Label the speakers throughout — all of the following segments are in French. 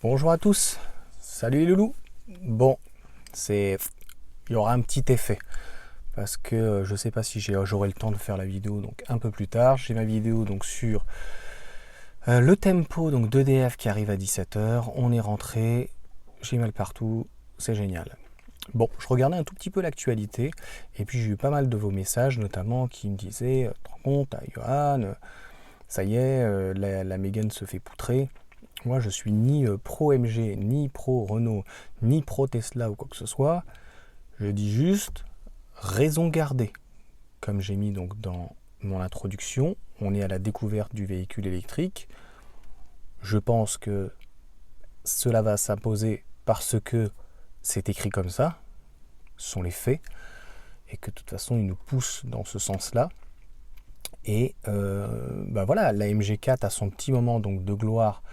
Speaker 1: Bonjour à tous, salut les loulous. Bon, il y aura un petit effet parce que je sais pas si j'aurai le temps de faire la vidéo donc un peu plus tard. J'ai ma vidéo donc sur le tempo donc d'EDF qui arrive à 17h. On est rentré, j'ai mal partout, c'est génial. Bon, je regardais un tout petit peu l'actualité et puis j'ai eu pas mal de vos messages notamment qui me disaient te rends compte, Johan, ça y est, la Mégane se fait poutrer. Moi, je suis ni pro MG, ni pro Renault, ni pro Tesla ou quoi que ce soit. Je dis juste raison gardée. Comme j'ai mis donc dans mon introduction, on est à la découverte du véhicule électrique. Je pense que cela va s'imposer parce que c'est écrit comme ça, ce sont les faits, et que de toute façon, ils nous poussent dans ce sens-là. Et voilà, la MG4 a son petit moment donc de gloire,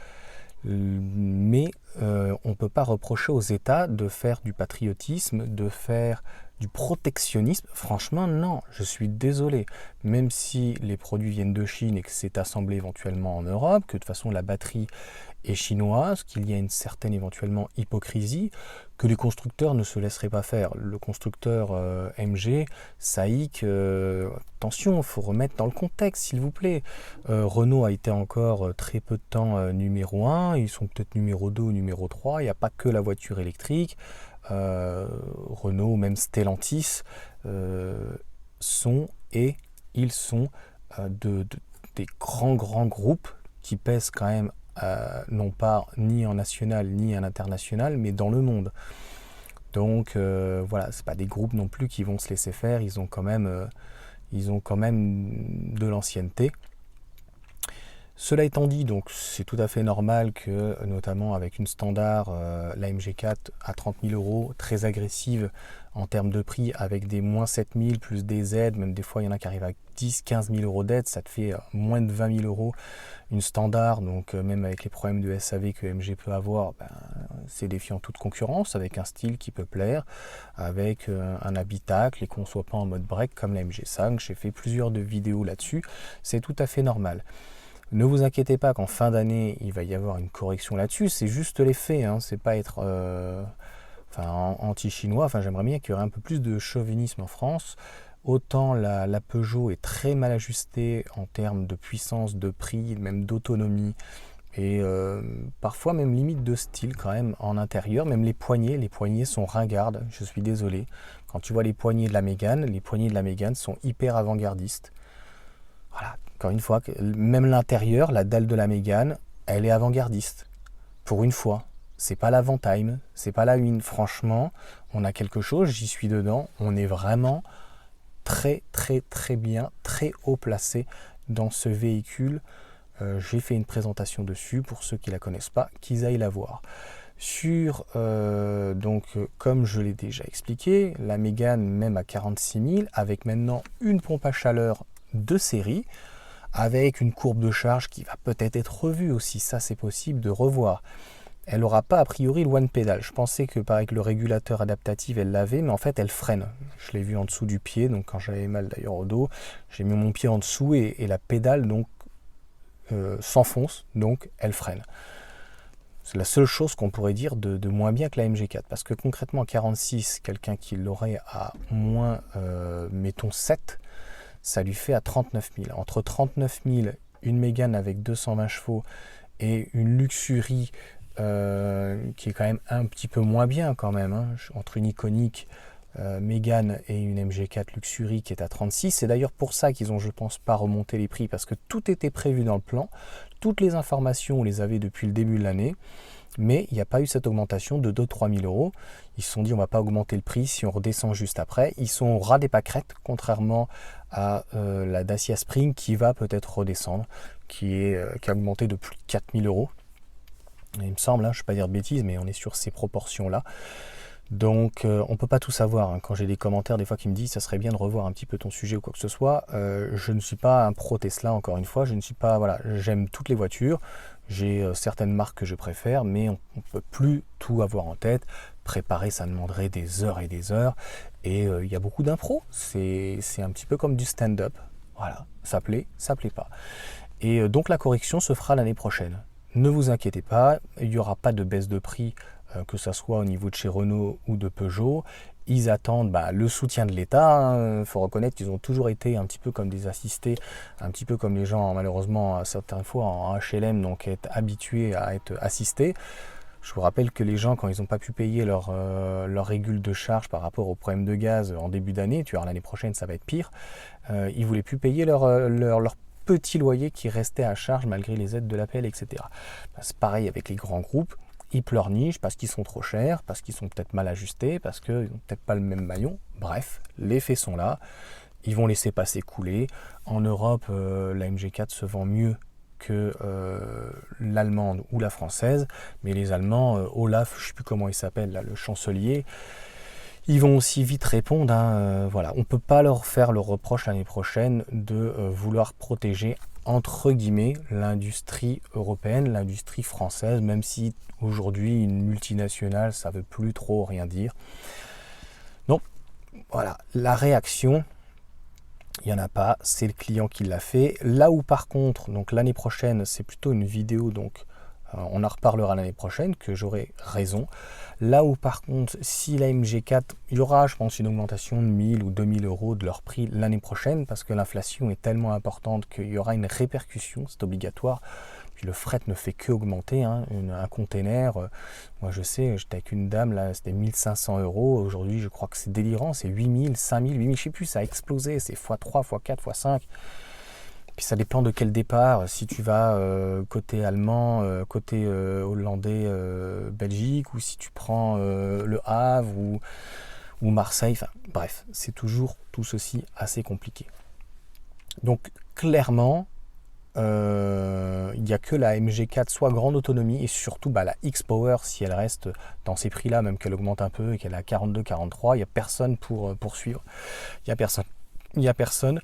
Speaker 1: mais on ne peut pas reprocher aux États de faire du patriotisme, de faire du protectionnisme. Franchement, non, je suis désolé. Même si les produits viennent de Chine et que c'est assemblé éventuellement en Europe, que de toute façon la batterie est chinoise, qu'il y a une certaine éventuellement hypocrisie, que les constructeurs ne se laisseraient pas faire. Le constructeur MG, SAIC, attention, il faut remettre dans le contexte, s'il vous plaît. Renault a été encore très peu de temps numéro 1, ils sont peut-être numéro 2 ou numéro 3, il n'y a pas que la voiture électrique. Renault, même Stellantis, sont et ils sont des grands groupes qui pèsent quand même non pas ni en national ni en international, mais dans le monde. Donc voilà, c'est pas des groupes non plus qui vont se laisser faire. Ils ont quand même de l'ancienneté. Cela étant dit, donc c'est tout à fait normal que, notamment avec une standard, la MG4 à 30 000 euros, très agressive en termes de prix, avec des moins 7 000 plus des aides, même des fois il y en a qui arrivent à 10-15 000 euros d'aide, ça te fait moins de 20 000 euros une standard, donc même avec les problèmes de SAV que MG peut avoir, c'est défiant toute concurrence, avec un style qui peut plaire, avec un habitacle et qu'on ne soit pas en mode break comme la MG5. J'ai fait plusieurs de vidéos là-dessus, c'est tout à fait normal. Ne vous inquiétez pas qu'en fin d'année, il va y avoir une correction là-dessus. C'est juste les faits, hein. C'est pas être anti-chinois. Enfin, j'aimerais bien qu'il y aurait un peu plus de chauvinisme en France. Autant la Peugeot est très mal ajustée en termes de puissance, de prix, même d'autonomie. Et parfois même limite de style quand même en intérieur. Même les poignées sont ringardes. Je suis désolé. Quand tu vois les poignées de la Mégane sont hyper avant-gardistes. Voilà, encore une fois, même l'intérieur, la dalle de la Mégane, elle est avant-gardiste. Pour une fois. C'est pas l'avant-time, c'est pas la win. Franchement, on a quelque chose, j'y suis dedans. On est vraiment très bien, très haut placé dans ce véhicule. J'ai fait une présentation dessus pour ceux qui la connaissent pas, qu'ils aillent la voir. Comme je l'ai déjà expliqué, la Mégane même à 46 000, avec maintenant une pompe à chaleur de série, avec une courbe de charge qui va peut-être être revue aussi, ça c'est possible de revoir. Elle n'aura pas a priori le one pedal. Je pensais que avec le régulateur adaptatif elle l'avait, mais en fait elle freine. Je l'ai vu en dessous du pied, donc quand j'avais mal d'ailleurs au dos, j'ai mis mon pied en dessous et la pédale donc s'enfonce, donc elle freine. C'est la seule chose qu'on pourrait dire de moins bien que la MG4, parce que concrètement 46, quelqu'un qui l'aurait à moins, mettons 7, ça lui fait à 39 000. Entre 39 000, une Mégane avec 220 chevaux et une Luxury qui est quand même un petit peu moins bien quand même, hein, entre une iconique Mégane et une MG4 Luxury qui est à 36. C'est d'ailleurs pour ça qu'ils ont, je pense, pas remonté les prix, parce que tout était prévu dans le plan. Toutes les informations, on les avait depuis le début de l'année. Mais il n'y a pas eu cette augmentation de 2-3 000 euros. Ils se sont dit on ne va pas augmenter le prix si on redescend juste après. Ils sont au ras des pâquerettes, contrairement à la Dacia Spring qui va peut-être redescendre, qui a augmenté de plus de 4 000 euros. Il me semble, hein, je ne vais pas dire de bêtises, mais on est sur ces proportions-là. Donc on ne peut pas tout savoir, hein. Quand j'ai des commentaires des fois qui me disent ça serait bien de revoir un petit peu ton sujet ou quoi que ce soit, je ne suis pas un pro Tesla, encore une fois, je ne suis pas, voilà, j'aime toutes les voitures, j'ai certaines marques que je préfère, mais on ne peut plus tout avoir en tête. Préparer, ça demanderait des heures et des heures, et il y a beaucoup d'impro, c'est un petit peu comme du stand-up, voilà, ça plaît pas. Et donc la correction se fera l'année prochaine. ne vous inquiétez pas, il n'y aura pas de baisse de prix, que ce soit au niveau de chez Renault ou de Peugeot. Ils attendent le soutien de l'État. Il faut reconnaître qu'ils ont toujours été un petit peu comme des assistés, un petit peu comme les gens malheureusement certaines fois en HLM, donc être habitués à être assistés. Je vous rappelle que les gens, quand ils n'ont pas pu payer leur régule de charge par rapport au problème de gaz en début d'année, tu vois, l'année prochaine ça va être pire, ils ne voulaient plus payer leur petit loyer qui restait à charge malgré les aides de l'APL, etc. C'est pareil avec les grands groupes. Ils pleurnichent parce qu'ils sont trop chers, parce qu'ils sont peut-être mal ajustés, parce qu'ils n'ont peut-être pas le même maillon. Bref, les faits sont là. Ils vont laisser passer couler. En Europe, la MG4 se vend mieux que l'allemande ou la française. Mais les Allemands, Olaf, je ne sais plus comment il s'appelle, là, le chancelier, ils vont aussi vite répondre. Voilà. On ne peut pas leur faire le reproche l'année prochaine de vouloir protéger entre guillemets l'industrie européenne, l'industrie française, même si aujourd'hui une multinationale ça veut plus trop rien dire. Donc voilà, la réaction, il n'y en a pas, c'est le client qui l'a fait. Là où par contre, donc l'année prochaine, c'est plutôt une vidéo, donc on en reparlera l'année prochaine, que j'aurai raison. Là où par contre, si la MG4, il y aura je pense une augmentation de 1000 ou 2000 euros de leur prix l'année prochaine, parce que l'inflation est tellement importante qu'il y aura une répercussion, c'est obligatoire. Puis le fret ne fait qu'augmenter, un container, moi je sais, j'étais avec une dame, là c'était 1500 euros, aujourd'hui je crois que c'est délirant, c'est 8000, 5000, 8000, je sais plus, ça a explosé, c'est x3, x4, x5. Puis ça dépend de quel départ, si tu vas côté allemand, côté hollandais, Belgique, ou si tu prends le Havre ou Marseille, enfin bref, c'est toujours tout ceci assez compliqué. Donc clairement, il n'y a que la MG4 soit grande autonomie et surtout la X-Power, si elle reste dans ces prix-là, même qu'elle augmente un peu et qu'elle est à 42-43, il n'y a personne pour poursuivre. Il n'y a personne. Il n'y a personne.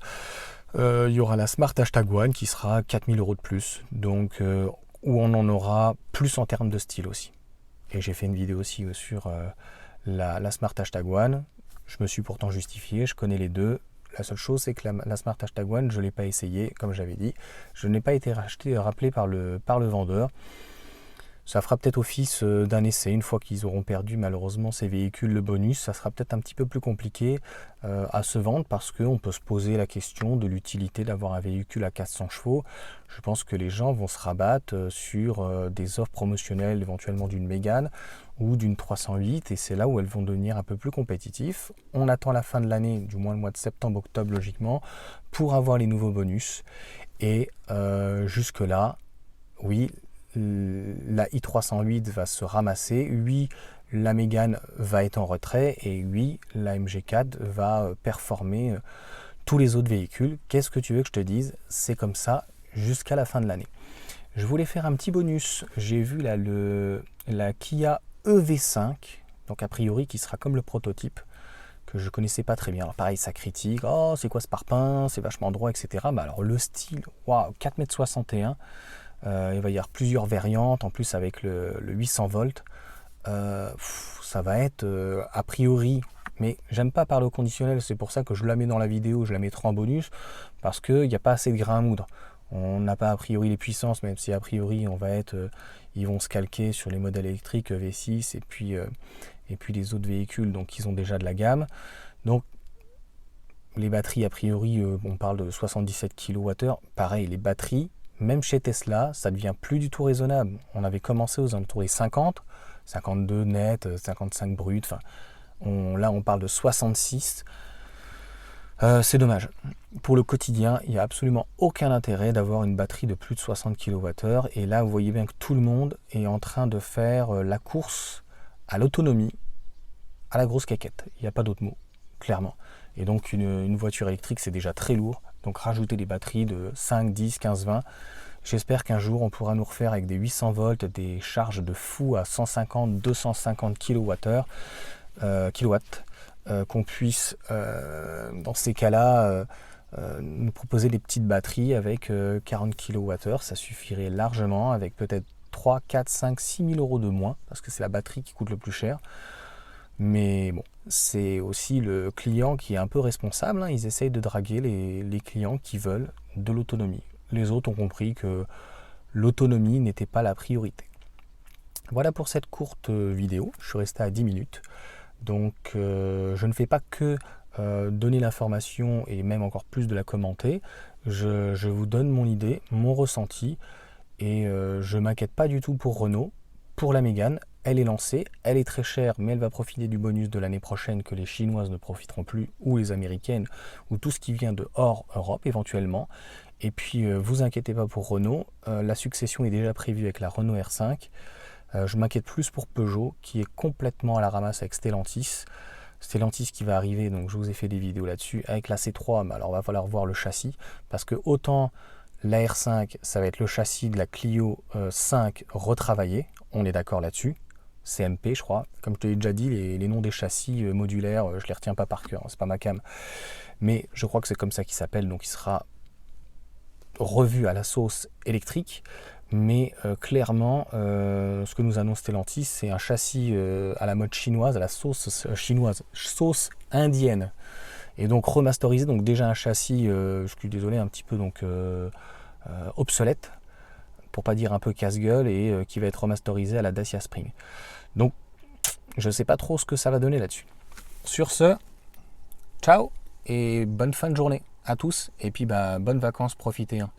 Speaker 1: Il y aura la Smart #1 qui sera 4000 euros de plus, donc où on en aura plus en termes de style aussi. Et j'ai fait une vidéo aussi sur la Smart #1. Je me suis pourtant justifié, je connais les deux. La seule chose, c'est que la Smart #1, je ne l'ai pas essayé, comme j'avais dit. Je n'ai pas été rappelé par le vendeur. Ça fera peut-être office d'un essai. Une fois qu'ils auront perdu malheureusement ces véhicules, le bonus, ça sera peut-être un petit peu plus compliqué à se vendre, parce qu'on peut se poser la question de l'utilité d'avoir un véhicule à 400 chevaux. Je pense que les gens vont se rabattre sur des offres promotionnelles, éventuellement d'une Mégane ou d'une 308, et c'est là où elles vont devenir un peu plus compétitifs. On attend la fin de l'année, du moins le mois de septembre-octobre logiquement, pour avoir les nouveaux bonus. Et jusque-là, oui, la i308 va se ramasser, oui, la Mégane va être en retrait, et oui, la MG4 va performer tous les autres véhicules. Qu'est-ce que tu veux que je te dise? C'est comme ça jusqu'à la fin de l'année. Je voulais faire un petit bonus. J'ai vu là la Kia EV5, donc a priori qui sera comme le prototype, que je connaissais pas très bien. Alors pareil, ça critique, oh c'est quoi ce parpaing, c'est vachement droit, etc. Alors le style, waouh, 4,61 m. Il va y avoir plusieurs variantes, en plus avec le 800 volts. Ça va être a priori, mais j'aime pas parler au conditionnel, c'est pour ça que je la mets dans la vidéo, je la mettrai en bonus, parce qu'il n'y a pas assez de grains à moudre. On n'a pas a priori les puissances, même si a priori ils vont se calquer sur les modèles électriques V6 et puis les autres véhicules, donc ils ont déjà de la gamme. Donc les batteries a priori, on parle de 77 kWh. Pareil, les batteries, même chez Tesla, ça devient plus du tout raisonnable. On avait commencé aux alentours des 50, 52 net, 55 brut. Enfin, là, on parle de 66. C'est dommage. Pour le quotidien, il n'y a absolument aucun intérêt d'avoir une batterie de plus de 60 kWh. Et là, vous voyez bien que tout le monde est en train de faire la course à l'autonomie, à la grosse caquette. Il n'y a pas d'autre mot, clairement. Et donc, une voiture électrique, c'est déjà très lourd. Donc rajouter des batteries de 5, 10, 15, 20. J'espère qu'un jour on pourra nous refaire avec des 800 volts, des charges de fou à 150, 250 kWh, qu'on puisse dans ces cas-là nous proposer des petites batteries avec 40 kWh. Ça suffirait largement, avec peut-être 3, 4, 5, 6 000 euros de moins, parce que c'est la batterie qui coûte le plus cher. Mais bon, c'est aussi le client qui est un peu responsable. Ils essayent de draguer les clients qui veulent de l'autonomie. Les autres ont compris que l'autonomie n'était pas la priorité. Voilà pour cette courte vidéo, je suis resté à 10 minutes. Donc je ne fais pas que donner l'information et même encore plus de la commenter. Je vous donne mon idée, mon ressenti et je ne m'inquiète pas du tout pour Renault. Pour la Mégane, elle est lancée, elle est très chère, mais elle va profiter du bonus de l'année prochaine que les Chinoises ne profiteront plus, ou les Américaines, ou tout ce qui vient de hors Europe éventuellement. Et puis vous inquiétez pas pour Renault, la succession est déjà prévue avec la Renault R5. Je m'inquiète plus pour Peugeot qui est complètement à la ramasse avec Stellantis. Stellantis qui va arriver, donc je vous ai fait des vidéos là-dessus, avec la C3, mais alors il va falloir voir le châssis, parce que autant la R5, ça va être le châssis de la Clio 5 retravaillé, on est d'accord là-dessus, CMP je crois, comme je te l'ai déjà dit, les noms des châssis modulaires, je ne les retiens pas par cœur, c'est pas ma cam, mais je crois que c'est comme ça qu'il s'appelle, donc il sera revu à la sauce électrique. Mais clairement, ce que nous annonce Stellantis, c'est un châssis à la mode chinoise, à la sauce chinoise, sauce indienne. Et donc remasterisé, donc déjà un châssis, je suis désolé, un petit peu donc obsolète, pour pas dire un peu casse-gueule, et qui va être remasterisé à la Dacia Spring. Donc je ne sais pas trop ce que ça va donner là-dessus. Sur ce, ciao et bonne fin de journée à tous, et puis bonnes vacances, profitez. Hein.